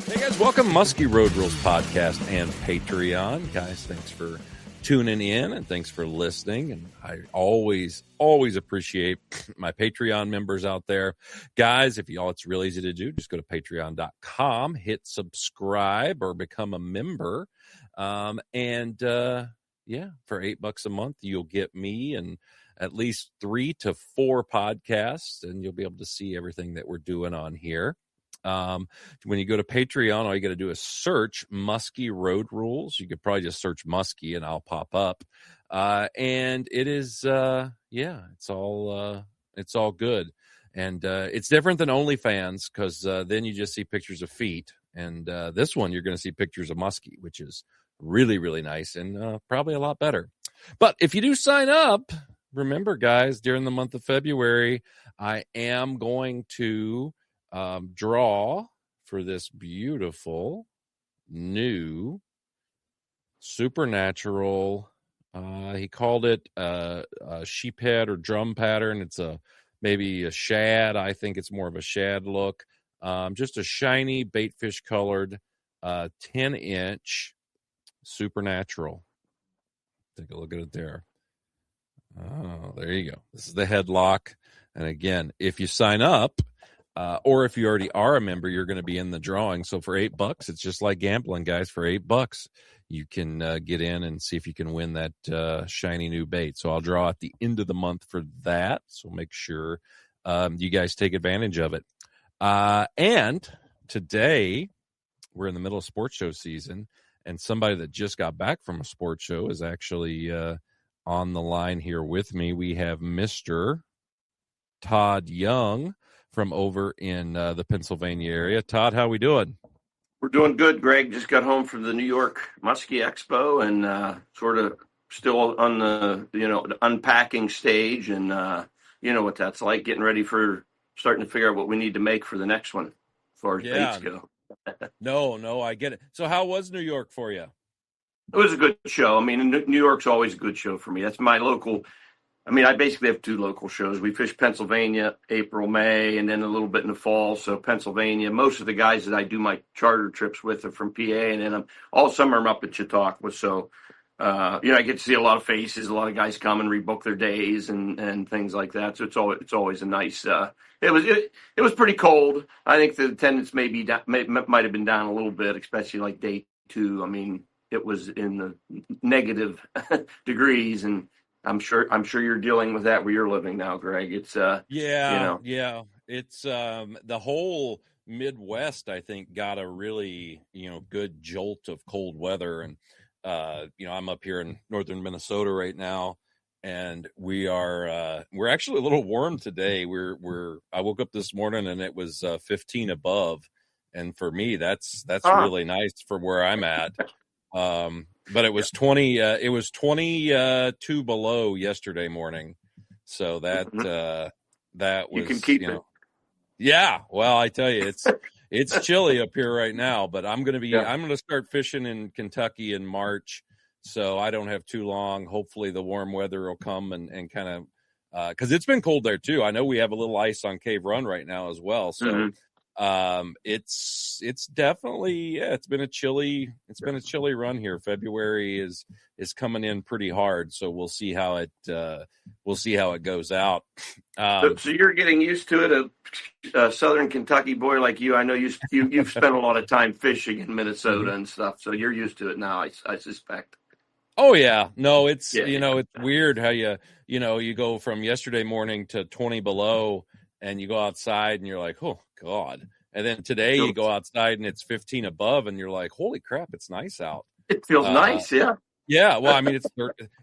Hey guys, welcome Muskie Road Rules podcast and Patreon. Guys, thanks for tuning in and thanks for listening. And I always appreciate my Patreon members out there. Guys, if y'all, it's real easy to do. Just go to patreon.com, hit subscribe or become a member. For $8 a month, you'll get me and at least 3 to 4 podcasts, and you'll be able to see everything that we're doing on here. When you go to Patreon, all you got to do is search Muskie Road Rules. You could probably just search Muskie and I'll pop up. And it is, it's all good. And it's different than OnlyFans because then you just see pictures of feet. And this one, you're going to see pictures of Muskie, which is really, really nice and probably a lot better. But if you do sign up, remember, guys, during the month of February, I am going to draw for this beautiful new supernatural, he called it a sheep head or drum pattern. It's maybe a shad. I think it's more of a shad look. Just a shiny baitfish colored 10-inch supernatural. Take a look at it there. Oh, there you go. This is the headlock. And again, if you sign up, or if you already are a member, you're going to be in the drawing. So for $8, it's just like gambling, guys. For $8, you can get in and see if you can win that shiny new bait. So I'll draw at the end of the month for that. So make sure you guys take advantage of it. And today, we're in the middle of sports show season, and somebody that just got back from a sports show is actually on the line here with me. We have Mr. Todd Young from over in the Pennsylvania area. Todd, how we doing? We're doing good, Greg. Just got home from the New York Muskie Expo and sort of still on the unpacking stage, and you know what that's like, getting ready for starting to figure out what we need to make for the next one as far as baits go. No, I get it. So how was New York for you? It was a good show. I mean, New York's always a good show for me. That's my local. I mean, I basically have 2 local shows. We fish Pennsylvania, April, May, and then a little bit in the fall. So Pennsylvania, most of the guys that I do my charter trips with are from PA, and then all summer I'm up at Chautauqua. So, I get to see a lot of faces. A lot of guys come and rebook their days and things like that. So it's always a nice. It was pretty cold. I think the attendance might have been down a little bit, especially like day 2. I mean, it was in the negative degrees, and I'm sure you're dealing with that where you're living now, Greg. It's yeah. It's the whole Midwest, I think, got a really good jolt of cold weather, and I'm up here in northern Minnesota right now, and we're actually a little warm today. I woke up this morning and it was 15 above, and for me that's really nice for where I'm at. But it was 20. It was 22 below yesterday morning, so that was. You can keep it. Yeah, well, I tell you, it's chilly up here right now. But I'm gonna start fishing in Kentucky in March, so I don't have too long. Hopefully, the warm weather will come and kind of because it's been cold there too. I know we have a little ice on Cave Run right now as well, so. Mm-hmm. It's definitely it's been a chilly run here. February is coming in pretty hard, so we'll see how it goes out. So you're getting used to it, a Southern Kentucky boy like you. I know you've spent a lot of time fishing in Minnesota and stuff, so you're used to it now. I suspect. Oh yeah, no, it's it's weird how you go from yesterday morning to 20 below. And you go outside and you're like, oh, God. And then today you go outside and it's 15 above and you're like, holy crap, it's nice out. It feels nice, yeah. Yeah, well, I mean,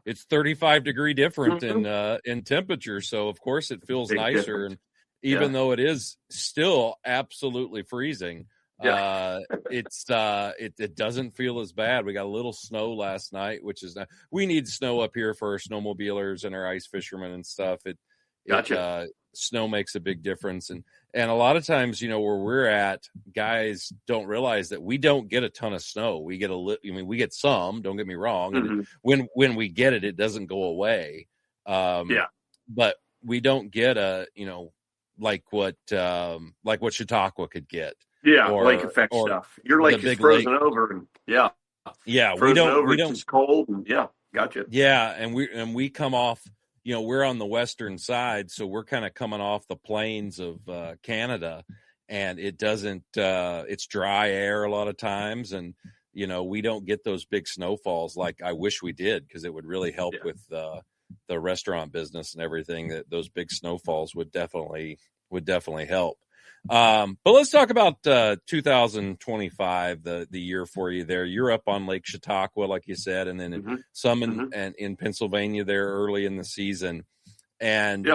it's 35 degree different in temperature. So, of course, it feels nicer. Difference. And even though it is still absolutely freezing, it doesn't feel as bad. We got a little snow last night, which is we need snow up here for our snowmobilers and our ice fishermen and stuff. Gotcha. Snow makes a big difference, and a lot of times, where we're at, guys don't realize that we don't get a ton of snow. We get we get some. Don't get me wrong. Mm-hmm. And when we get it, it doesn't go away. But we don't get like what Chautauqua could get. Yeah, lake effect or stuff. Your the lake is big lake. frozen over, and Yeah, frozen over. we It's don't. just cold, and gotcha. Yeah, and we come off. We're on the western side, so we're kind of coming off the plains of Canada, and it doesn't. It's dry air a lot of times, and we don't get those big snowfalls like I wish we did, because it would really help with the restaurant business and everything. That those big snowfalls would definitely help. But let's talk about 2025, the year for you there. You're up on Lake Chautauqua, like you said, and then some in Pennsylvania there early in the season. And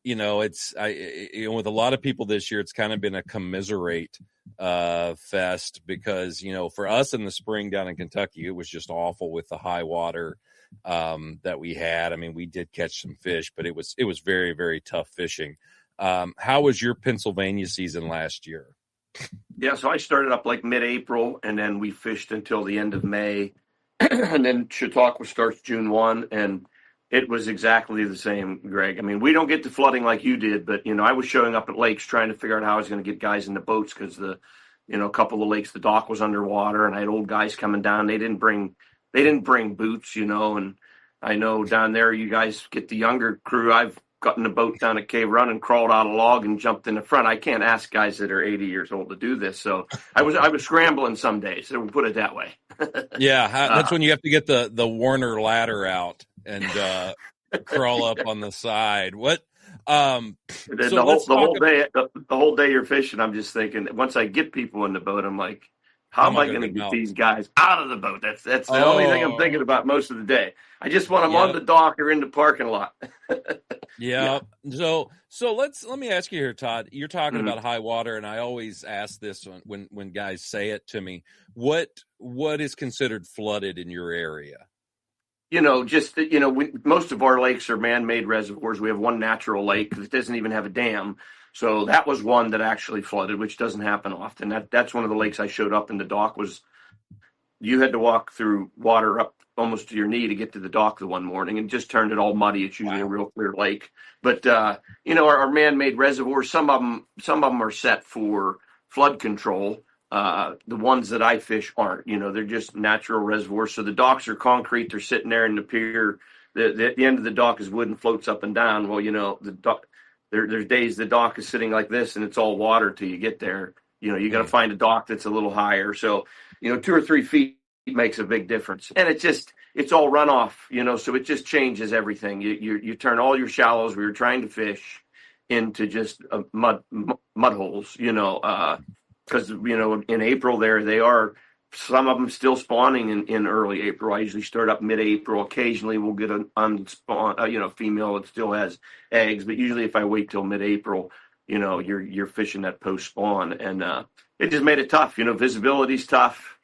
it's with a lot of people this year, it's kind of been a commiserate fest, because for us in the spring down in Kentucky, it was just awful with the high water that we had. I mean, we did catch some fish, but it was very, very tough fishing. How was your Pennsylvania season last year? Yeah, so I started up like mid-April, and then we fished until the end of May, and then Chautauqua starts June 1, and it was exactly the same, Greg. I mean, we don't get to flooding like you did, but I was showing up at lakes trying to figure out how I was going to get guys in the boats, because a couple of lakes, the dock was underwater, and I had old guys coming down. They didn't bring boots, and I know down there you guys get the younger crew. I've got in the boat down at Cave Run and crawled out a log and jumped in the front. I can't ask guys that are 80 years old to do this. So I was scrambling some days. So we'll put it that way. Yeah, that's when you have to get the Warner ladder out and crawl up on the side. What? The whole day you're fishing, I'm just thinking, once I get people in the boat, I'm like, how am I going to get these guys out of the boat? That's the only thing I'm thinking about most of the day. I just want them on the dock or in the parking lot. Yeah. So let me ask you here, Todd. You're talking about high water, and I always ask this when guys say it to me. What is considered flooded in your area? Most of our lakes are man-made reservoirs. We have one natural lake because it doesn't even have a dam. So that was one that actually flooded, which doesn't happen often. That's one of the lakes I showed up in the dock. Was you had to walk through water up almost to your knee to get to the dock the one morning, and just turned it all muddy. It's usually a real clear lake. But our man-made reservoirs, some of them are set for flood control. The ones that I fish aren't. They're just natural reservoirs. So the docks are concrete. They're sitting there in the pier. The end of the dock is wood and floats up and down. Well, the dock. There's days the dock is sitting like this and it's all water till you get there. You got to find a dock that's a little higher. So, 2 or 3 feet makes a big difference. And it's all runoff, so it just changes everything. You turn all your shallows we were trying to fish into just mud holes, because, in April there, they are, some of them still spawning in early April. I usually start up mid-April. Occasionally we'll get an unspawn, female that still has eggs, but usually if I wait till mid-April, you're fishing that post spawn, and it just made it tough. Visibility's tough.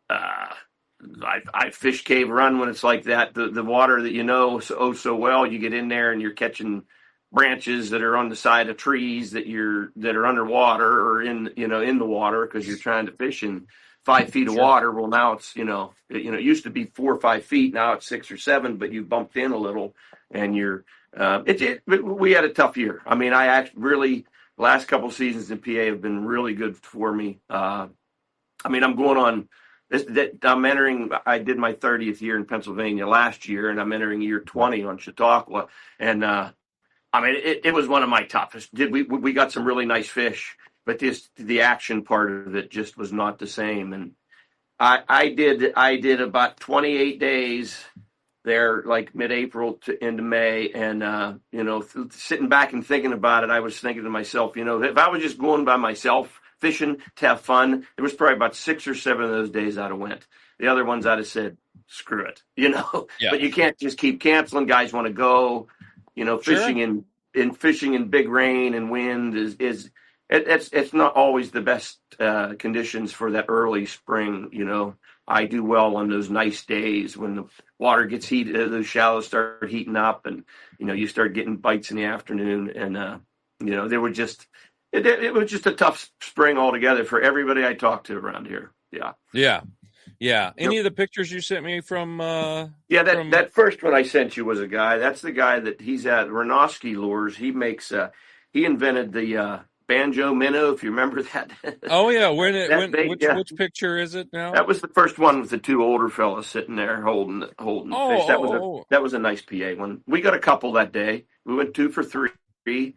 I fish Cave Run when it's like that. The water that so well, you get in there and you're catching branches that are on the side of trees that are underwater or in the water because you're trying to fish in 5 feet of water. Well, now it's it used to be 4 or 5 feet. Now it's 6 or 7, but you bumped in a little, and we had a tough year. I mean, the last couple seasons in PA have been really good for me. I'm going on this. I did my 30th year in Pennsylvania last year, and I'm entering year 20 on Chautauqua, and it was one of my toughest. We got some really nice fish, but the action part of it just was not the same. And I did about 28 days there, like mid-April to into May, and sitting back and thinking about it, I was thinking to myself, if I was just going by myself fishing to have fun, there was probably about 6 or 7 of those days I'd have went. The other ones I'd have said, screw it, Yeah. But you can't just keep canceling. Guys want to go. Fishing in big rain and wind it's not always the best conditions for that early spring. I do well on those nice days when the water gets heated, those shallows start heating up, and you start getting bites in the afternoon, and they were just it was just a tough spring altogether for everybody I talked to around here. Yeah. Any of the pictures you sent me from? That first one I sent you was a guy. That's the guy that he's at Renowski Lures. He makes. He invented the banjo minnow, if you remember that. Oh yeah, That bait, yeah. which picture is it now? That was the first one with the two older fellas sitting there holding the Oh, fish. oh, That was a nice PA one. We got a couple that day. We went 2 for 3.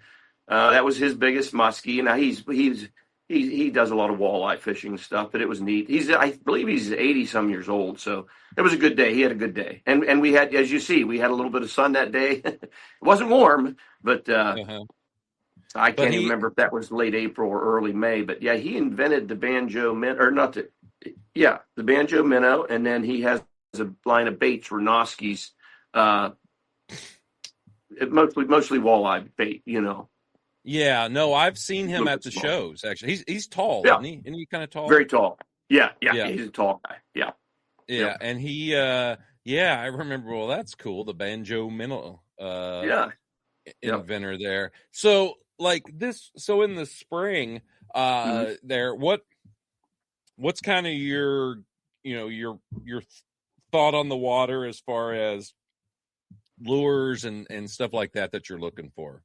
That was his biggest muskie. Now he does a lot of walleye fishing and stuff, but it was neat. I believe he's 80 some years old, so it was a good day. He had a good day, and we had, as you see, we had a little bit of sun that day. It wasn't warm, but uh-huh. I can't even remember if that was late April or early May. But yeah, he invented the banjo the banjo minnow, and then he has a line of baits, Renoski's, mostly walleye bait, Yeah, no, I've seen him at the shows. Actually, he's tall, Yeah. isn't he? Isn't he kind of tall? Very tall. Yeah, he's a tall guy. Yeah. Yeah, Yep. and he, I remember. Well, that's cool. The banjo minnow, inventor there. So, like this. So in the spring, there, what's kind of your thought on the water as far as lures and stuff like that you're looking for?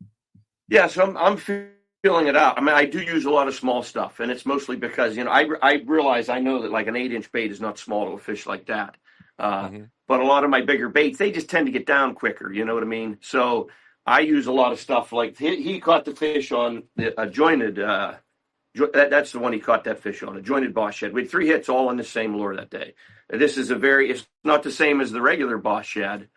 Yeah, so I'm feeling it out. I mean, I do use a lot of small stuff, and it's mostly because I realize, I know that like an 8-inch bait is not small to a fish like that. But a lot of my bigger baits, they just tend to get down quicker. You know what I mean? So I use a lot of stuff like he caught the fish on a jointed. That's the one he caught that fish on, a jointed boss shad. We had 3 hits all on the same lure that day. This is it's not the same as the regular boss shad.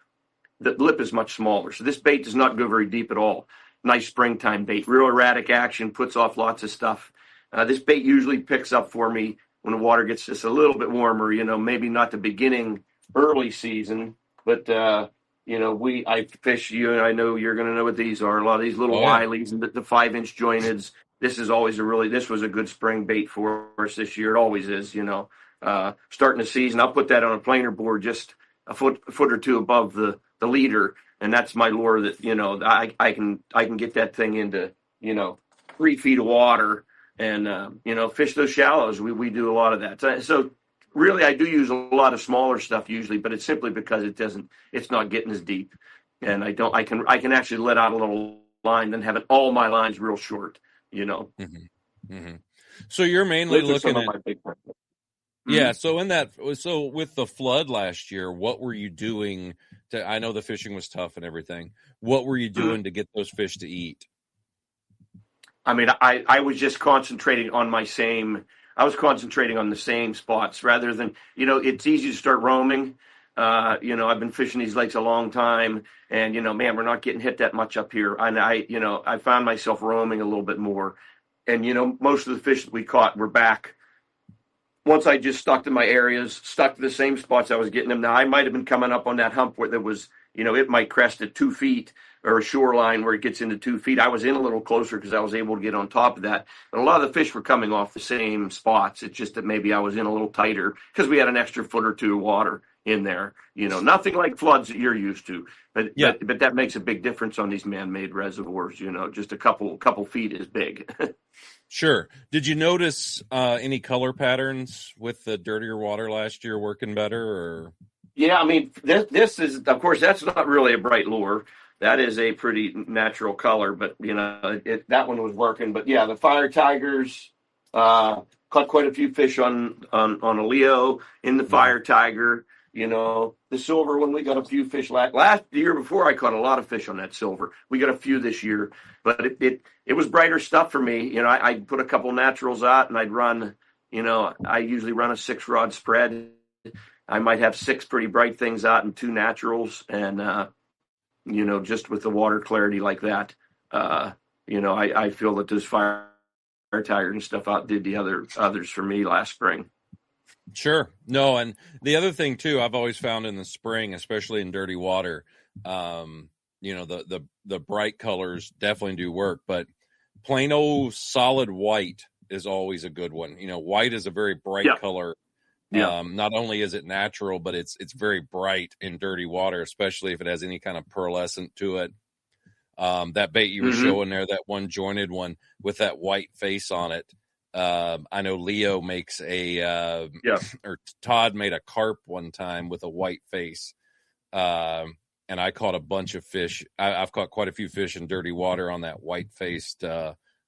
The lip is much smaller, so this bait does not go very deep at all. Nice springtime bait, real erratic action, puts off lots of stuff. This bait usually picks up for me when the water gets just a little bit warmer, maybe not the beginning early season, but I fish, I know you're going to know what these are. A lot of these little Wileys and the 5-inch jointeds. This is always this was a good spring bait for us this year. It always is, starting the season. I'll put that on a planer board just a foot or two above the leader. And that's my lure that, I can get that thing into, 3 feet of water and, fish those shallows. We do a lot of that. So really, I do use a lot of smaller stuff usually, but it's simply because it's not getting as deep. And I can actually let out a little line, then have all my lines real short, Mm-hmm. Mm-hmm. So you're mainly looking at, yeah. So with the flood last year, what were you doing I know the fishing was tough and everything. What were you doing to get those fish to eat? I mean, I was just concentrating on the same spots rather than, it's easy to start roaming. I've been fishing these lakes a long time and, man, we're not getting hit that much up here. And I found myself roaming a little bit more. And, most of the fish that we caught were back. Once I just stuck to my areas, stuck to the same spots I was getting them. Now, I might have been coming up on that hump where there was, it might crest at 2 feet or a shoreline where it gets into 2 feet. I was in a little closer because I was able to get on top of that. But a lot of the fish were coming off the same spots. It's just that maybe I was in a little tighter because we had an extra foot or two of water in there. Nothing like floods that you're used to. But that makes a big difference on these man-made reservoirs. Just a couple feet is big. Sure. Did you notice any color patterns with the dirtier water last year working better? Or? Yeah, I mean, this is, of course, that's not really a bright lure. That is a pretty natural color, but, that one was working. But, yeah, the fire tigers caught quite a few fish on a Leo in the fire tiger. The silver one, we got a few fish last year before. I caught a lot of fish on that silver. We got a few this year, but it was brighter stuff for me. I put a couple naturals out and I'd run, I usually run a 6-rod spread. I might have 6 pretty bright things out and 2 naturals. And, just with the water clarity like that, I feel that those fire tigers and stuff outdid the others for me last spring. Sure. No, and the other thing too, I've always found in the spring, especially in dirty water, the bright colors definitely do work, but plain old solid white is always a good one. White is a very bright color. Yeah. Not only is it natural, but it's very bright in dirty water, especially if it has any kind of pearlescent to it. That bait you were showing there, that one jointed one with that white face on it. I know Leo makes or Todd made a carp one time with a white face. And I caught a bunch of fish. I've caught quite a few fish in dirty water on that white faced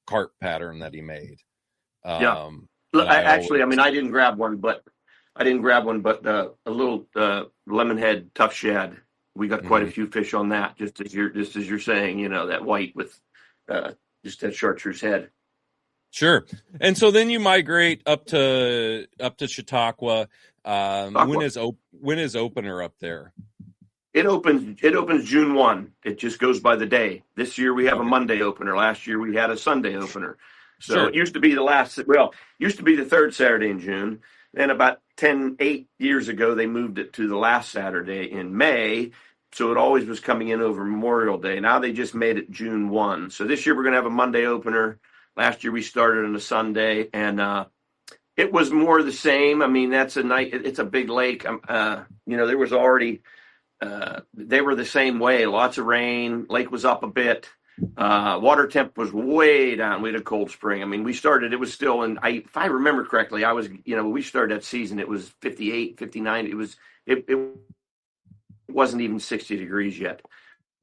carp pattern that he made. Yeah. That I didn't grab one, but a little lemonhead tough shad. We got quite a few fish on that, just as you're saying, that white with just that chartreuse head. Sure. And so then you migrate up to Chautauqua. When is opener up there? It opens June 1. It just goes by the day. This year we have a Monday opener. Last year we had a Sunday opener. So It used to be the third Saturday in June. Then about 8 years ago, they moved it to the last Saturday in May. So it always was coming in over Memorial Day. Now they just made it June 1. So this year we're going to have a Monday opener. Last year we started on a Sunday, and it was more the same. I mean, that's it's a big lake. There was already, they were the same way. Lots of rain. Lake was up a bit. Water temp was way down. We had a cold spring. I mean, it was still if I remember correctly, we started that season, it was 58, 59. It wasn't even 60 degrees yet.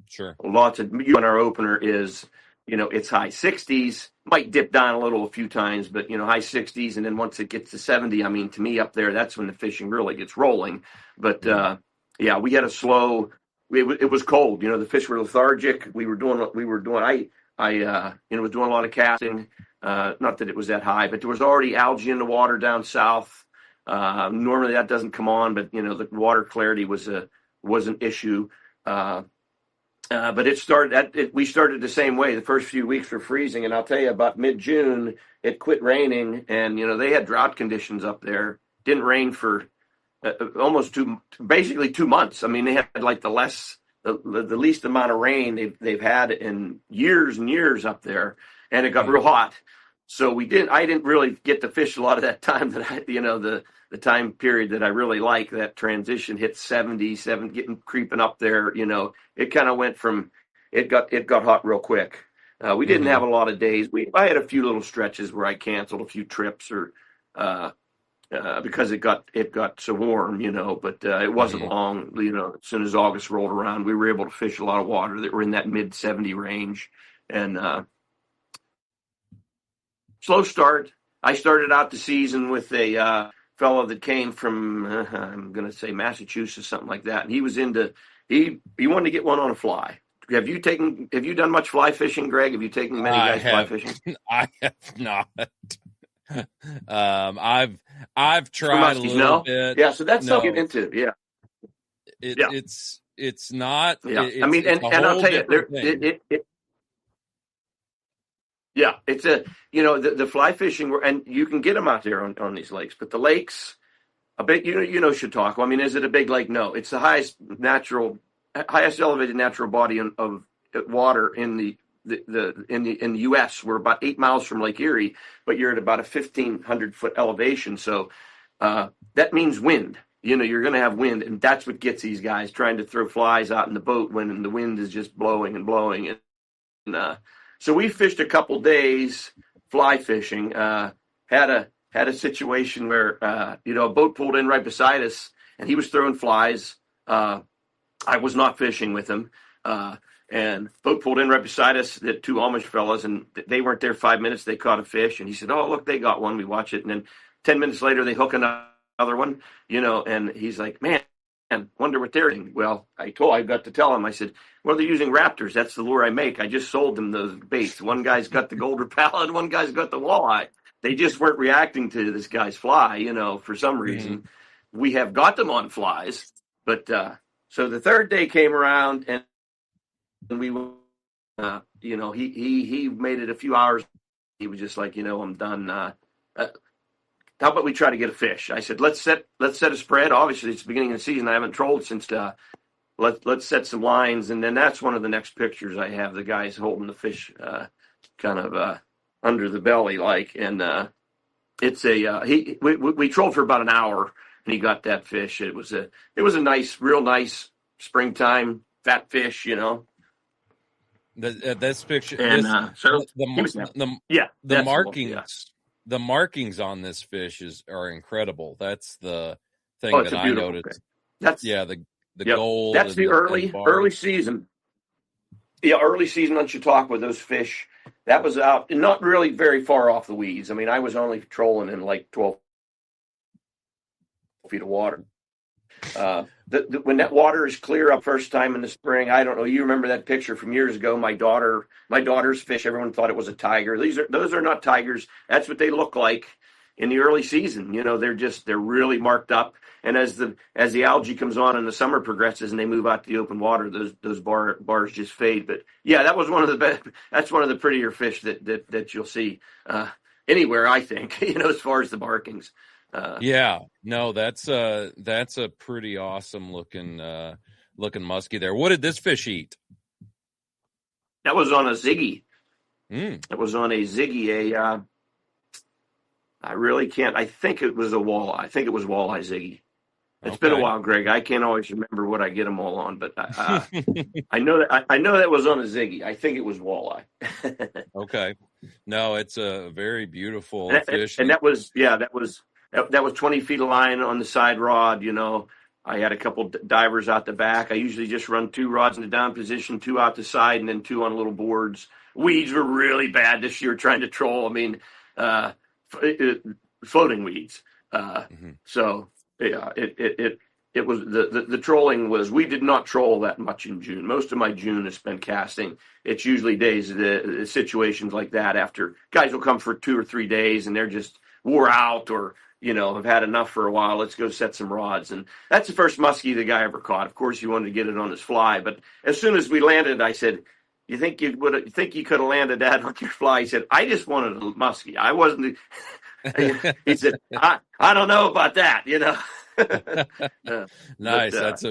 Sure. Lots of, when our opener is, it's high 60s, might dip down a little a few times, but, high 60s. And then once it gets to 70, I mean, to me up there, that's when the fishing really gets rolling. But, we had a slow, it was cold. The fish were lethargic. I was doing a lot of casting. Not that it was that high, but there was already algae in the water down south. Normally that doesn't come on, but, the water clarity was an issue. But we started the same way. The first few weeks were freezing, and I'll tell you, about mid-June, it quit raining, and they had drought conditions up there. Didn't rain for almost basically 2 months. I mean, they had like the least amount of rain they've had in years and years up there, and it got real hot. So I didn't really get to fish a lot of that time that the time period that I really like. That transition hit 77, creeping up there. It kind of went from, it got hot real quick. We didn't have a lot of days. I had a few little stretches where I canceled a few trips or because it got so warm, but it wasn't long. As soon as August rolled around, we were able to fish a lot of water that were in that mid 70 range. And slow start. I started out the season with a fellow that came from, I'm going to say Massachusetts, something like that. And he was he wanted to get one on a fly. Have you done much fly fishing, Greg? Have you taken many guys fly fishing? I have not. I've tried a little bit. Yeah. So that's something to get into. Yeah. It's not. Yeah. It's and I'll tell you, yeah, it's the fly fishing, and you can get them out there on these lakes, but the lakes, a big, Chautauqua. I mean, is it a big lake? No, it's the highest elevated natural body of water in the U.S. We're about 8 miles from Lake Erie, but you're at about a 1,500-foot elevation. So that means wind. You're going to have wind, and that's what gets these guys trying to throw flies out in the boat when the wind is just blowing and blowing. And so we fished a couple days fly fishing. Had a situation where a boat pulled in right beside us, and he was throwing flies. I was not fishing with him. And boat pulled in right beside us, the two Amish fellas, and they weren't there 5 minutes. They caught a fish, and he said, "Oh, look, they got one." We watch it, and then 10 minutes later, they hook another one, and he's like, "Man, wonder what they're doing." Well, I got to tell him, I said, "Well, they're using raptors. That's the lure I make. I just sold them those baits. One guy's got the golder pallet, one guy's got the walleye." They just weren't reacting to this guy's fly, for some reason. We have got them on flies, but so the third day came around, and we, he made it a few hours. He was just like, "I'm done. How about we try to get a fish?" I said, let's set a spread. Obviously, it's the beginning of the season. I haven't trolled since. Let's set some lines, and then that's one of the next pictures I have. The guy's holding the fish, kind of under the belly, and it's we trolled for about an hour, and he got that fish. It was a real nice springtime fat fish, This picture, and the markings. The markings on this fish are incredible. That's the thing that I noticed. Fish. That's the gold. That's the early season. Yeah, early season on Chautauqua, those fish, that was out, not really very far off the weeds. I mean, I was only trolling in like 12 feet of water. When that water is clear up first time in the spring, I don't know. You remember that picture from years ago? My daughter's fish. Everyone thought it was a tiger. Those are not tigers. That's what they look like in the early season. They're really marked up. And as the algae comes on and the summer progresses and they move out to the open water, those bars just fade. But yeah, that was one of the best. That's one of the prettier fish that you'll see anywhere, I think. As far as the markings. Yeah, no, that's a pretty awesome looking muskie there. What did this fish eat? That was on a Ziggy. Mm. It was on a Ziggy. I really can't. I think it was a walleye. I think it was walleye Ziggy. It's been a while, Greg. I can't always remember what I get them all on, but I know that was on a Ziggy. I think it was walleye. Okay. No, it's a very beautiful fish. And that was 20 feet of line on the side rod. I had a couple divers out the back. I usually just run 2 rods in the down position, 2 out the side, and then 2 on little boards. Weeds were really bad this year trying to troll. I mean, floating weeds. So yeah, it was the trolling was, we did not troll that much in June. Most of my June is spent casting. It's usually days, the situations like that after guys will come for 2 or 3 days and they're just wore out or, have had enough for a while. Let's go set some rods. And that's the first muskie the guy ever caught. Of course, he wanted to get it on his fly. But as soon as we landed, I said, you think you could have landed that on your fly? He said, I just wanted a muskie. I wasn't. He said, I don't know about that, Nice. But,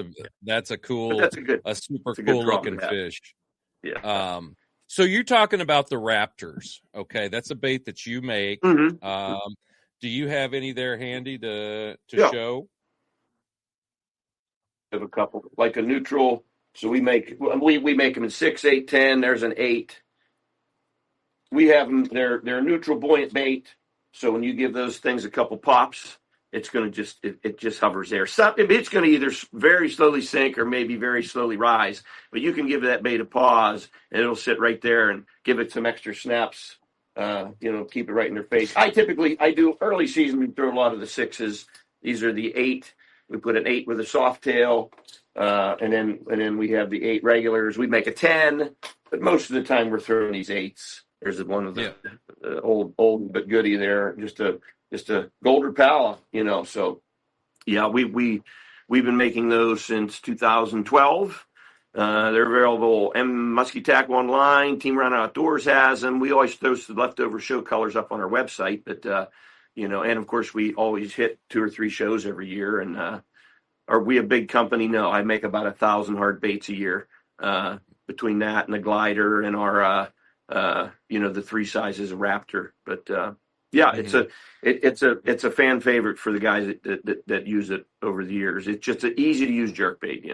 that's a cool, super cool looking fish. Yeah. So you're talking about the Raptors. Okay. That's a bait that you make. Mm-hmm. Do you have any there handy to show? I have a couple, like a neutral. So we make them in 6, 8, 10. There's an 8. We have them. They're a neutral buoyant bait. So when you give those things a couple pops, it's going to it just hovers there. It's going to either very slowly sink or maybe very slowly rise. But you can give that bait a pause, and it'll sit right there and give it some extra snaps. Keep it right in their face. I do early season. We throw a lot of the 6s. These are the 8. We put an 8 with a soft tail, and then we have the 8 regulars. We make a 10, but most of the time we're throwing these 8s. There's one of the old but goodie there, just a Golder Pala, So yeah, we've been making those since 2012. They're available Muskie Tackle online. Team Run Outdoors has them. We always throw the leftover show colors up on our website, but and of course we always hit 2 or 3 shows every year. And are we a big company? No, I make about 1,000 hard baits a year between that and the glider and our the 3 sizes of Raptor. But it's a fan favorite for the guys that use it over the years. It's just an easy to use jerk bait,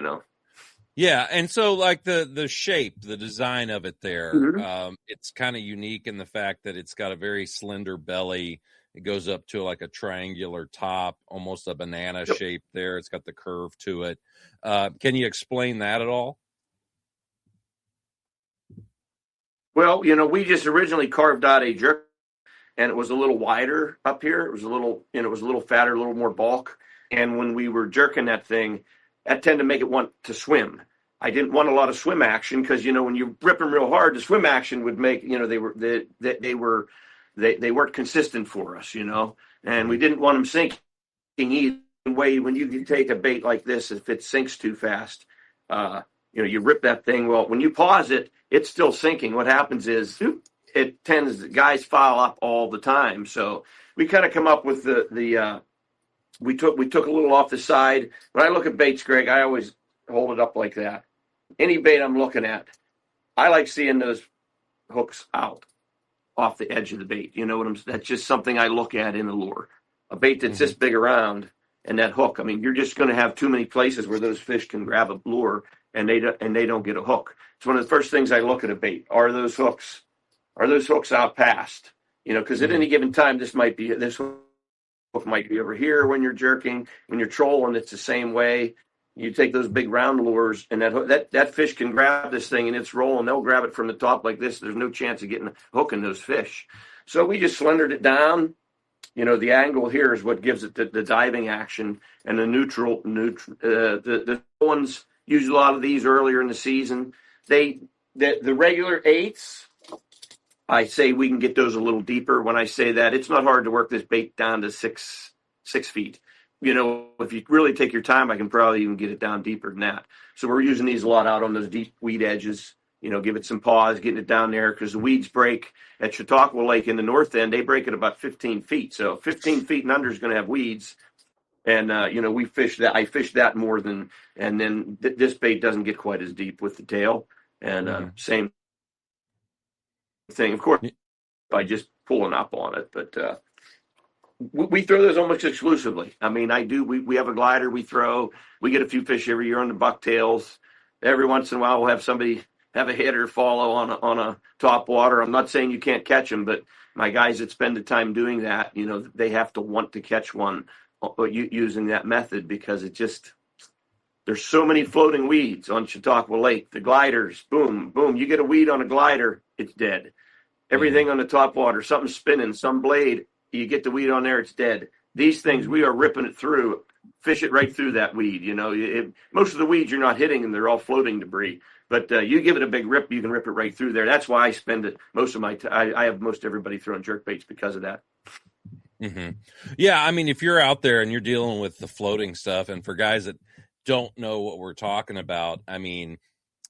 Yeah, and so like the shape, the design of it there, it's kind of unique in the fact that it's got a very slender belly. It goes up to like a triangular top, almost a banana shape there. It's got the curve to it. Can you explain that at all? Well, we just originally carved out a jerk, and it was a little wider up here. It was a little fatter, a little more bulk. And when we were jerking that thing, that tended to make it want to swim. I didn't want a lot of swim action because when you rip them real hard, the swim action would make they weren't consistent for us, and we didn't want them sinking either way. When you take a bait like this, if it sinks too fast, you rip that thing. Well, when you pause it, it's still sinking. What happens is guys foul up all the time. So we kind of come up with we took a little off the side. When I look at baits, Greg, I always hold it up like that. Any bait I'm looking at, I like seeing those hooks out off the edge of the bait. That's just something I look at in a lure. A bait that's this big around and that hook. I mean, you're just going to have too many places where those fish can grab a lure and they don't get a hook. It's one of the first things I look at a bait. Are those hooks out past? Because at any given time, this hook might be over here when you're jerking. When you're trolling, it's the same way. You take those big round lures, and that fish can grab this thing, and it's rolling. They'll grab it from the top like this. There's no chance of getting a hook in those fish. So we just slendered it down. The angle here is what gives it the diving action, and the ones use a lot of these earlier in the season. The regular 8s, I say we can get those a little deeper. When I say that, it's not hard to work this bait down to 6 feet. If you really take your time, I can probably even get it down deeper than that. So we're using these a lot out on those deep weed edges. Give it some pause, getting it down there, because the weeds break at Chautauqua Lake in the north end. They break at about 15 feet. So 15 feet and under is going to have weeds. And, we fish that. I fish that more than, and then this bait doesn't get quite as deep with the tail. And same thing, of course, by just pulling up on it. But we throw those almost exclusively. I mean, we have a glider we throw. We get a few fish every year on the bucktails. Every once in a while, we'll have somebody have a hit or follow on a top water. I'm not saying you can't catch them, but my guys that spend the time doing that, they have to want to catch one using that method, because there's so many floating weeds on Chautauqua Lake. The gliders, boom, boom. You get a weed on a glider, it's dead. Everything on the top water, something spinning, some blade, you get the weed on there, it's dead. These things, we are ripping it through, fish it right through that weed. Most of the weeds you're not hitting, and they're all floating debris. But you give it a big rip, you can rip it right through there. That's why I spend it most of my time. I have most everybody throwing jerk baits because of that. Mm-hmm. Yeah, I mean, if you're out there and you're dealing with the floating stuff, and for guys that don't know what we're talking about, I mean,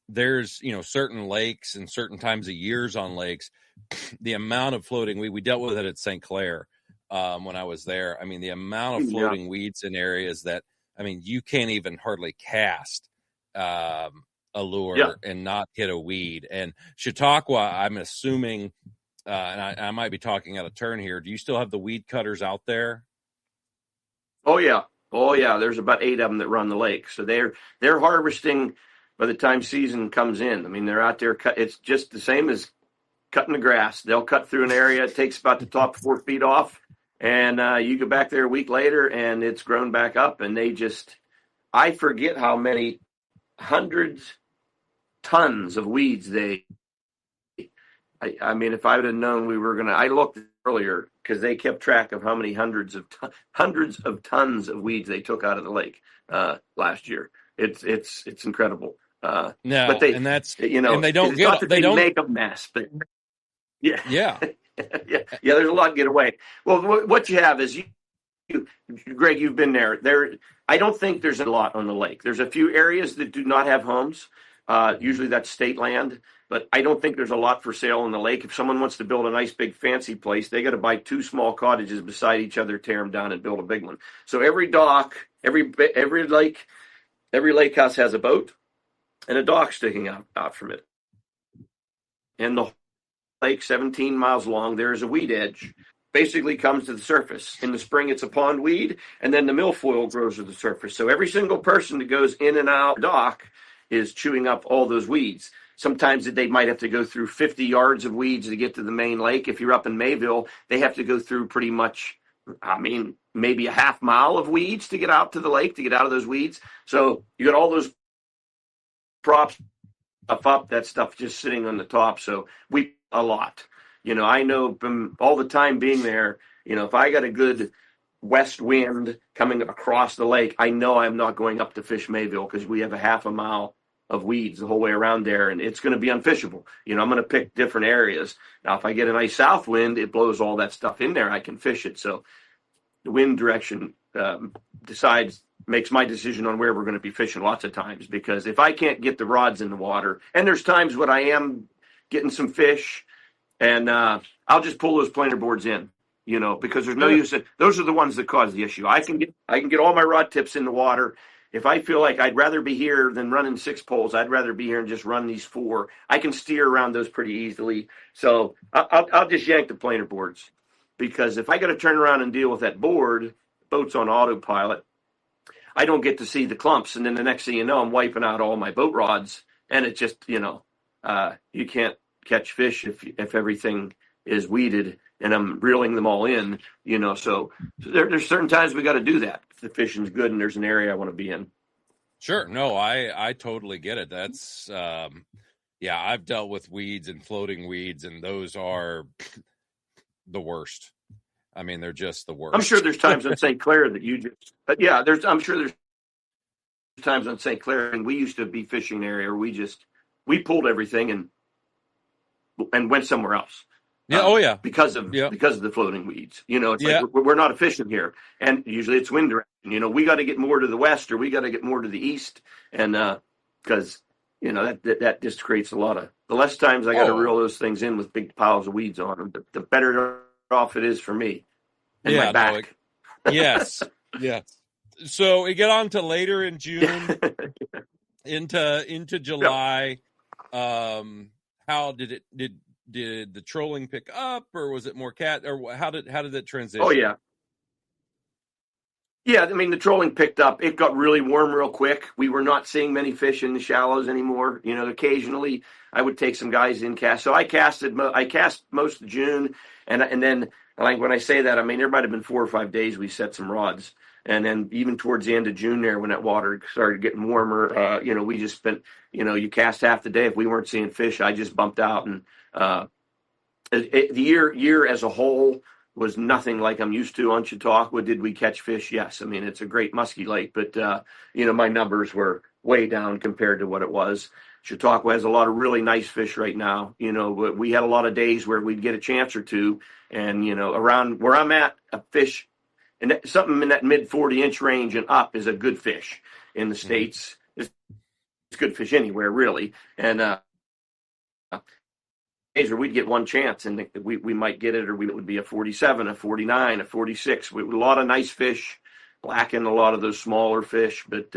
there's certain lakes and certain times of years on lakes, the amount of floating weed. We dealt with it at St. Clair when I was there. I mean, the amount of floating weeds in areas that, I mean, you can't even hardly cast a lure and not hit a weed. And Chautauqua, I'm assuming, and I might be talking out of turn here, do you still have the weed cutters out there? Oh yeah. There's about 8 of them that run the lake. So they're harvesting by the time season comes in. I mean, they're out there. It's just the same as cutting the grass. They'll cut through an area. It takes about the top 4 feet off. And you go back there a week later and it's grown back up. And I forget how many hundreds, tons of weeds I mean, if I would have known I looked earlier because they kept track of how many hundreds of tons of weeds they took out of the lake last year. It's incredible. No, but and they don't make a mess, but yeah. Yeah. There's a lot to get away. Well, what you have is Greg, you've been there. I don't think there's a lot on the lake. There's a few areas that do not have homes. Usually that's state land, but I don't think there's a lot for sale on the lake. If someone wants to build a nice big fancy place, they got to buy 2 small cottages beside each other, tear them down, and build a big one. So every dock, every lake house has a boat and a dock sticking out from it. And the lake, 17 miles long, there is a weed edge. Basically comes to the surface. In the spring, it's a pondweed, and then the milfoil grows to the surface. So every single person that goes in and out of the dock is chewing up all those weeds. Sometimes they might have to go through 50 yards of weeds to get to the main lake. If you're up in Mayville, they have to go through pretty much, maybe a half mile of weeds to get out to the lake, to get out of those weeds. So you got all those props up, that stuff just sitting on the top. So we a lot. I know from all the time being there, if I got a good west wind coming across the lake, I know I'm not going up to fish Mayville because we have a half a mile of weeds the whole way around there, and it's going to be unfishable. I'm going to pick different areas. Now, if I get a nice south wind, it blows all that stuff in there. I can fish it. So the wind direction makes my decision on where we're going to be fishing lots of times, because if I can't get the rods in the water, and there's times when I am getting some fish, and I'll just pull those planer boards in, because there's no use. Those are the ones that cause the issue. I can get all my rod tips in the water. If I feel like I'd rather be here than running 6 poles, I'd rather be here and just run these 4. I can steer around those pretty easily. So I'll just yank the planer boards, because if I got to turn around and deal with that board, boat's on autopilot, I don't get to see the clumps. And then the next thing you know, I'm wiping out all my boat rods, and it just, you can't catch fish if everything is weeded and I'm reeling them all in, so there's certain times we got to do that if the fishing's good and there's an area I want to be in. Sure. No, I totally get it. That's, yeah, I've dealt with weeds and floating weeds, and those are the worst. I mean, they're just the I'm sure worst. there's times on St. Clair that you just, but yeah, I'm sure there's times on St. Clair, and we used to be fishing area where we pulled everything and went somewhere else. Yeah. Oh, yeah. Because of Yeah. the floating weeds. It's Yeah. like we're not efficient here, and usually it's wind direction. We got to get more to the west, or we got to get more to the east, and because that just creates a lot of. The less times I got to reel those things in with big piles of weeds on them, the better off it is for me and my back. Yes. Yes. So we get on to later in June into July. How did the trolling pick up, or was it more cat, or how did it transition? Oh yeah. Yeah, I mean, the trolling picked up. It got really warm real quick. We were not seeing many fish in the shallows anymore. Occasionally I would take some guys in cast. So I cast most of June, and then, like, when I say that, I mean, there might have been 4 or 5 days we set some rods. And then even towards the end of June there, when that water started getting warmer, we just spent, you cast half the day. If we weren't seeing fish, I just bumped out. And the year as a whole was nothing like I'm used to on Chautauqua. Did we catch fish? Yes. I mean, it's a great musky lake, but, my numbers were way down compared to what it was. Chautauqua has a lot of really nice fish right now. We had a lot of days where we'd get a chance or two, and, around where I'm at, a fish, and something in that mid 40-inch range and up is a good fish in the States. It's good fish anywhere, really. And, days where we'd get one chance and we might get it, or it would be a 47, a 49, a 46. A lot of nice fish, blackened a lot of those smaller fish, but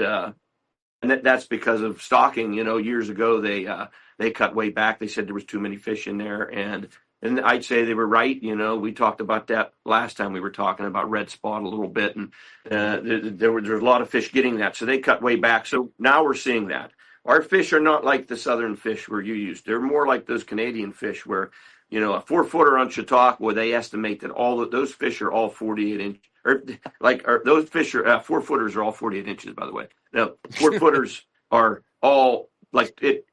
and that's because of stocking. Years ago they cut way back. They said there was too many fish in there, and I'd say they were right. We talked about that last time we were talking about red spot a little bit, and there's a lot of fish getting that, so they cut way back. So now we're seeing that. Our fish are not like the southern fish where you used. They're more like those Canadian fish where, a 4-footer on Chautauqua, they estimate that those fish are all 48 inch, or those fish are 4-footers are all 48 inches, by the way. Now, 4-footers are all like it.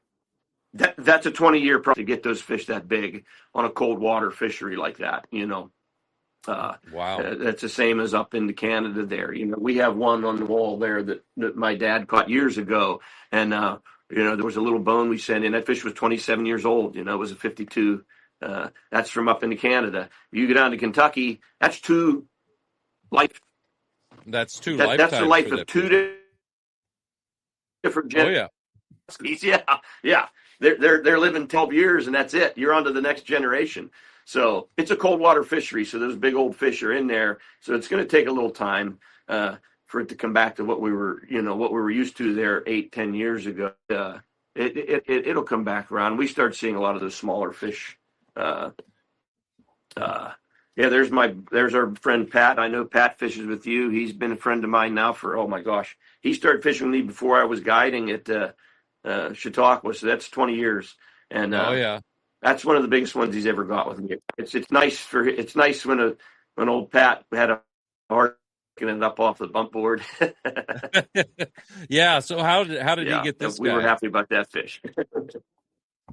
That's a 20-year process to get those fish that big on a cold water fishery like that. Wow. That's the same as up into Canada there. We have one on the wall there that my dad caught years ago. And, there was a little bone we sent in. That fish was 27 years old. It was a 52. That's from up into Canada. You go down to Kentucky, that's two life. That's two lifetimes. That's the life of two different generations. Oh, yeah. Yeah. They're living 12 years, and that's it. You're on to the next generation. So it's a cold water fishery, so those big old fish are in there. So it's going to take a little time for it to come back to what we were used to there 8-10 years ago. It'll come back around. We start seeing a lot of those smaller fish. There's our friend Pat. I know Pat fishes with you. He's been a friend of mine now for, oh my gosh, he started fishing with me before I was guiding at Chautauqua, so that's 20 years. And that's one of the biggest ones he's ever got with me. It's nice when old Pat had a heart getting it up off the bump board. Yeah. So how did he get this? We were happy about that fish.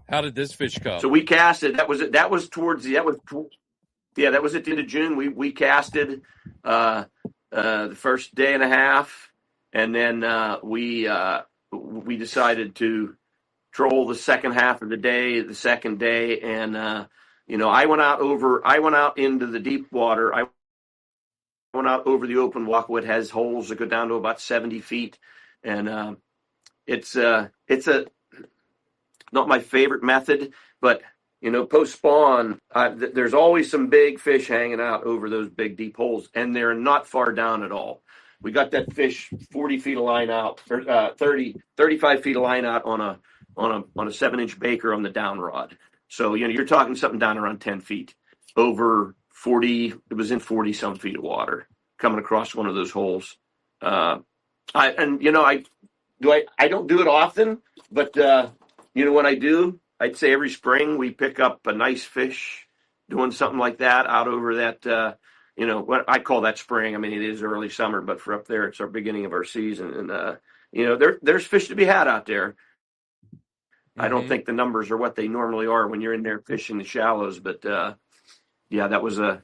How did this fish come? So we casted. That was at the end of June. We casted the first day and a half, and then we decided to troll the second half of the second day, and I went out into the deep water. I went out over the open walkway. It has holes that go down to about 70 feet, and it's not my favorite method, but post spawn, there's always some big fish hanging out over those big deep holes, and they're not far down at all. We got that fish 40 feet of line out, or 35 feet of line out on a 7-inch baker on the down rod. So, you're talking something down around 10 feet over 40. It was in 40 some feet of water coming across one of those holes. I don't do it often, but when I do, I'd say every spring we pick up a nice fish doing something like that out over that, what I call that spring. I mean, it is early summer, but for up there, it's our beginning of our season. And there's fish to be had out there. I don't Mm-hmm. think the numbers are what they normally are when you're in there fishing the shallows, but yeah, that was a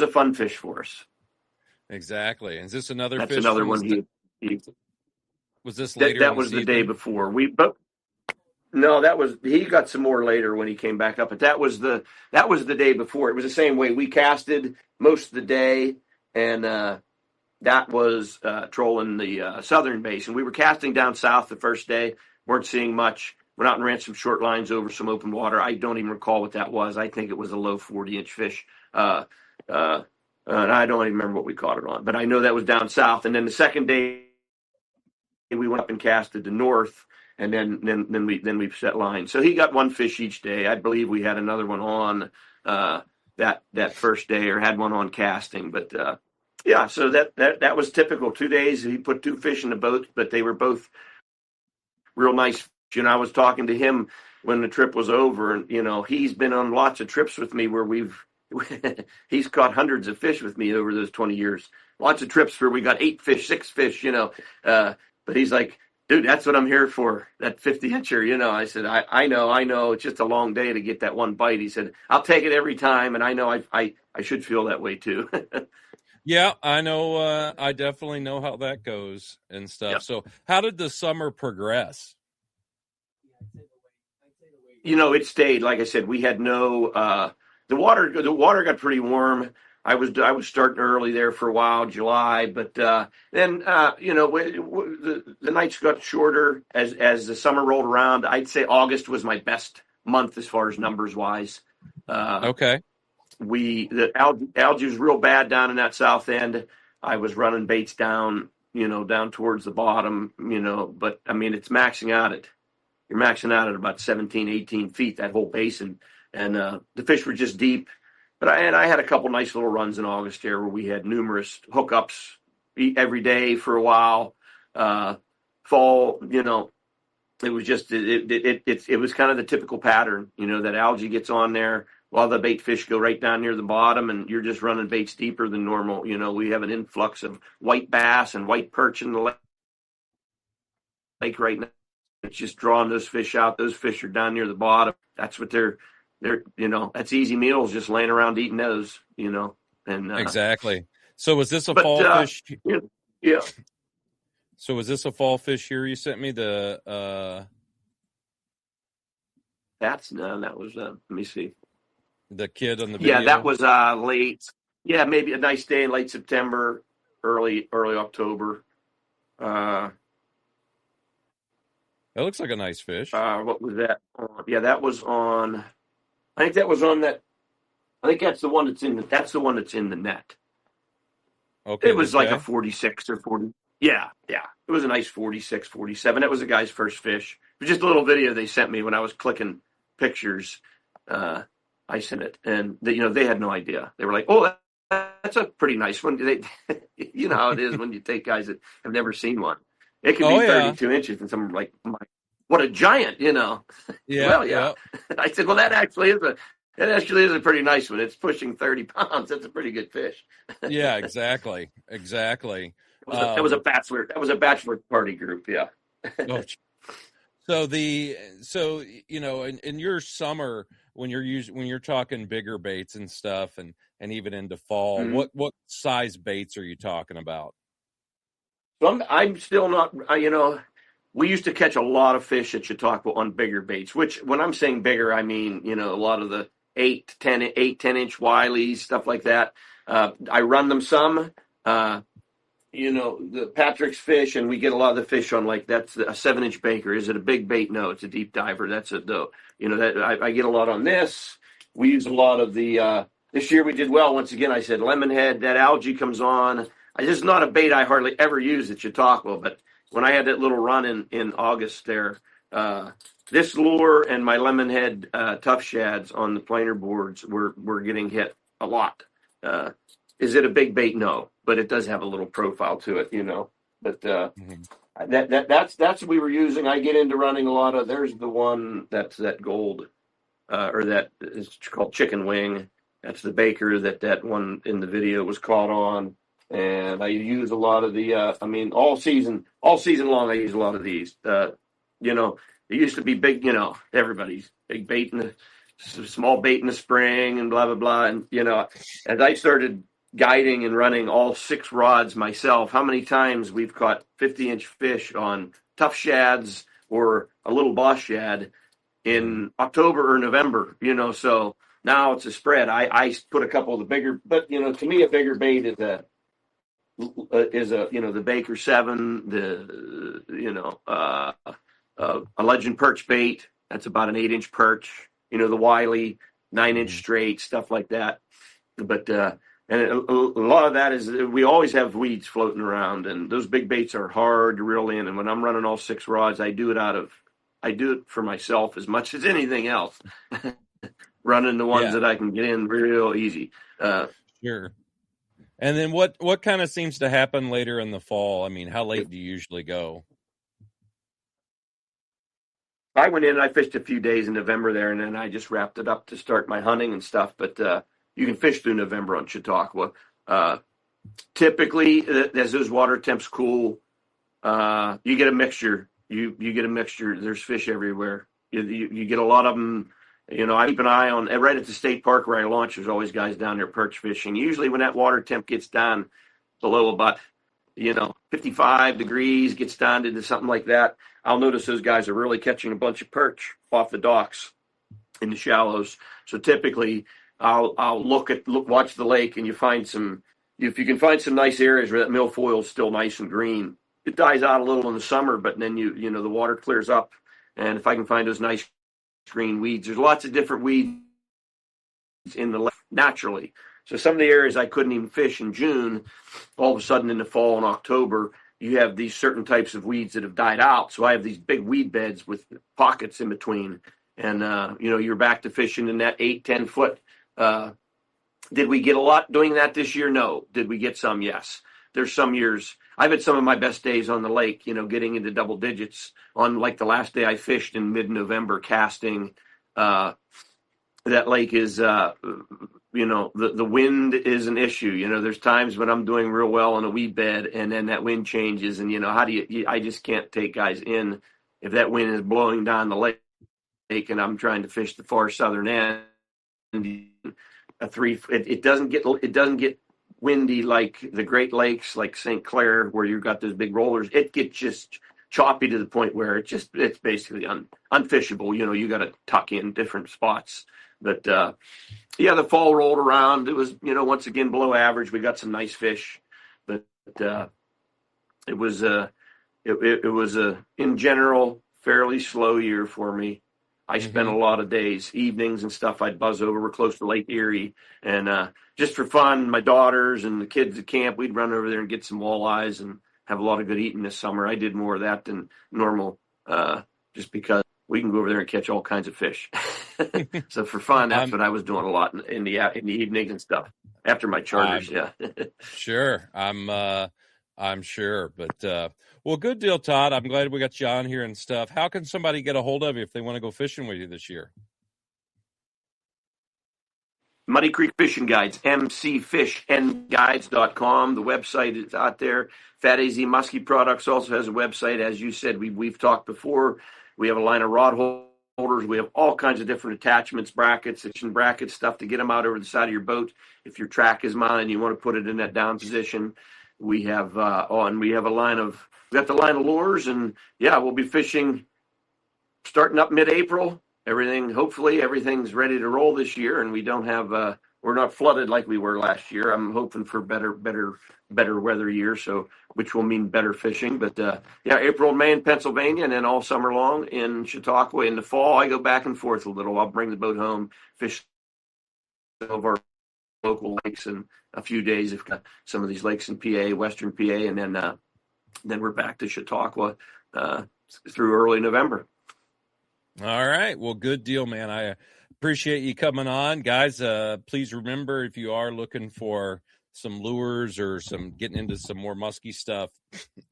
fun fish for us. Exactly. Is this another That's fish another from one he was this that later in that the was the day season? before. But no, he got some more later when he came back up, but that was the day before. It was the same way. We casted most of the day, and that was trolling the southern basin. We were casting down south the first day, weren't seeing much. Went out and ran some short lines over some open water. I don't even recall what that was. I think it was a low 40-inch fish. And I don't even remember what we caught it on, but I know that was down south. And then the second day we went up and casted the north, and then we set lines. So he got one fish each day. I believe we had another one on that first day, or had one on casting. But yeah, so that was typical. 2 days he put 2 fish in the boat, but they were both real nice. I was talking to him when the trip was over, and he's been on lots of trips with me where he's caught hundreds of fish with me over those 20 years. Lots of trips where we got 8 fish, 6 fish, but he's like, dude, that's what I'm here for, that 50-incher. I said, I know. It's just a long day to get that one bite. He said, I'll take it every time, and I know I should feel that way too. Yeah, I know. I definitely know how that goes and stuff. Yep. So how did the summer progress? It stayed. Like I said, we had no the water got pretty warm. I was starting early there for a while, July, but then the nights got shorter as the summer rolled around. I'd say August was my best month as far as numbers wise. Okay. The algae was real bad down in that south end. I was running baits down towards the bottom, but I mean, it's maxing out at you're maxing out at about 17, 18 feet, that whole basin. And the fish were just deep. But I had a couple nice little runs in August there where we had numerous hookups every day for a while. Fall, it was just, it was kind of the typical pattern, that algae gets on there while the bait fish go right down near the bottom, and you're just running baits deeper than normal. We have an influx of white bass and white perch in the lake right now. It's just drawing those fish out. Those fish are down near the bottom. That's what they're that's easy meals, just laying around eating those, and Exactly. So was this a fall fish? Yeah. So was this a fall fish here you sent me? That was let me see. The kid on the video? Yeah, that was late. Yeah, maybe a nice day in late September, early October. That looks like a nice fish. What was that? Yeah, that was on. I think that was on that. I think that's the one that's in the net. Okay. It was like a 46 or 40. Yeah. It was a nice 46, 47. That was the guy's first fish. It was just a little video they sent me when I was clicking pictures. I sent it, and they had no idea. They were like, "Oh, that's a pretty nice one." You know how it is when you take guys that have never seen one. It could be 32 inches, and someone like, what a giant, Yeah. Well, yeah. I said, well, that actually is a pretty nice one. It's pushing 30 pounds. That's a pretty good fish. Yeah, exactly. That was a bachelor party group. Yeah. So in your summer, when you're talking bigger baits and stuff, and even into fall, Mm-hmm. what size baits are you talking about? So I'm still not, we used to catch a lot of fish at Chautauqua on bigger baits, which when I'm saying bigger, I mean, a lot of the 10 inch Wileys, stuff like that. I run them some, the Patrick's fish, and we get a lot of the fish on, like, that's a 7-inch Baker. Is it a big bait? No, it's a deep diver. That's I get a lot on this. We use a lot of this year we did well. Once again, I said lemonhead, that algae comes on. It's just not a bait I hardly ever use at Chautauqua, but when I had that little run in August there, this lure and my lemonhead tough shads on the planer boards were getting hit a lot. Is it a big bait? No, but it does have a little profile to it, But that's what we were using. I get into running a lot of. There's the one that's that gold, or that is called chicken wing. That's the Baker that one in the video was caught on. and I use a lot of the. All season long, I use a lot of these. It used to be big. Everybody's big bait in the small bait in the spring and blah blah blah. And as I started guiding and running all 6 rods myself, how many times we've caught 50-inch fish on tough shads or a little boss shad in October or November, so now it's a spread. I put a couple of the bigger, but to me a bigger bait is the Baker 7, a Legend perch bait. That's about an 8-inch perch, the Wiley 9-inch straight, stuff like that. But and a lot of that is we always have weeds floating around, and those big baits are hard to reel in. And when I'm running all 6 rods, I do it for myself as much as anything else. Running the ones that I can get in real easy. Sure. And then what kind of seems to happen later in the fall? I mean, how late do you usually go? I went in and I fished a few days in November there, and then I just wrapped it up to start my hunting and stuff. But you can fish through November on Chautauqua. Typically, as those water temps cool, you get a mixture. You get a mixture. There's fish everywhere. You get a lot of them. I keep an eye on right at the state park where I launch. There's always guys down there perch fishing. Usually, when that water temp gets down below about 55 degrees, gets down to something like that, I'll notice those guys are really catching a bunch of perch off the docks in the shallows. So typically, I'll watch the lake, and you find some. If you can find some nice areas where that milfoil is still nice and green, it dies out a little in the summer, but then the water clears up, and if I can find those nice green weeds, there's lots of different weeds in the lake naturally. So some of the areas I couldn't even fish in June, all of a sudden in the fall and October, you have these certain types of weeds that have died out. So I have these big weed beds with pockets in between, and you're back to fishing in that 8-10 foot. Did we get a lot doing that this year? No. Did we get some? Yes. There's some years I've had some of my best days on the lake, getting into double digits on like the last day I fished in mid-November casting. That lake is, the wind is an issue. There's times when I'm doing real well on a weed bed and then that wind changes, and I just can't take guys in if that wind is blowing down the lake and I'm trying to fish the far southern end. It doesn't get windy like the Great Lakes, like St. Clair, where you've got those big rollers. It gets just choppy to the point where it's basically unfishable. You got to tuck in different spots. But the fall rolled around. It was once again below average. We got some nice fish, but it was in general fairly slow year for me. I spent a lot of days, evenings and stuff. I'd buzz over. We're close to Lake Erie, and just for fun, my daughters and the kids at camp, we'd run over there and get some walleyes and have a lot of good eating this summer. I did more of that than normal, just because we can go over there and catch all kinds of fish. So for fun, that's what I was doing a lot in the evenings and stuff after my charters. Sure, I'm sure, but well, good deal, Todd. I'm glad we got you on here and stuff. How can somebody get a hold of you if they want to go fishing with you this year? Muddy Creek Fishing Guides, mcfishandguides.com. The website is out there. Fat AZ Muskie Products also has a website. As you said, we've talked before. We have a line of rod holders. We have all kinds of different attachments, brackets, stuff to get them out over the side of your boat. If your track is mounted and you want to put it in that down position, we have we got the line of lures, and we'll be fishing starting up mid-April. Hopefully everything's ready to roll this year, and we don't have we're not flooded like we were last year. I'm hoping for better weather year, so which will mean better fishing. But April, May in Pennsylvania, and then all summer long in Chautauqua. In the fall, I go back and forth a little. I'll bring the boat home, fish some of our local lakes in a few days. If some of these lakes in PA, Western PA, and then we're back to Chautauqua through early November. All right. Well, good deal, man. I appreciate you coming on, guys. Please remember, if you are looking for some lures or getting into some more musky stuff,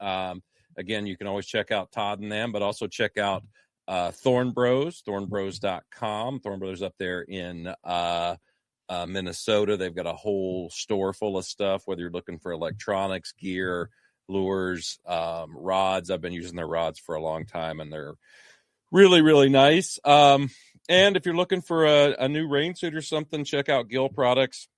again, you can always check out Todd and them, but also check out Thornbros, thornbros.com. Thornbros up there in Minnesota. They've got a whole store full of stuff, whether you're looking for electronics, gear, lures, rods. I've been using their rods for a long time, and they're really, really nice. And if you're looking for a new rain suit or something, check out Gill products.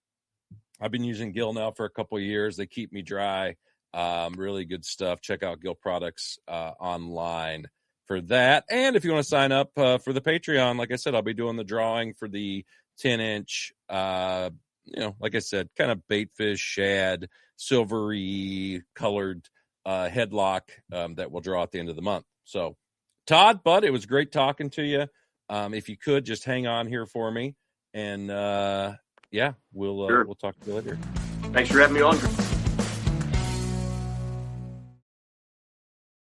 I've been using Gill now for a couple of years. They keep me dry. Really good stuff. Check out Gill products online for that. And if you want to sign up for the Patreon, like I said, I'll be doing the drawing for the 10-inch, like I said, kind of baitfish, shad, silvery colored headlock that we'll draw at the end of the month. So, Todd, bud, it was great talking to you. If you could just hang on here for me, and we'll Sure. We'll talk to you later. Thanks for having me on.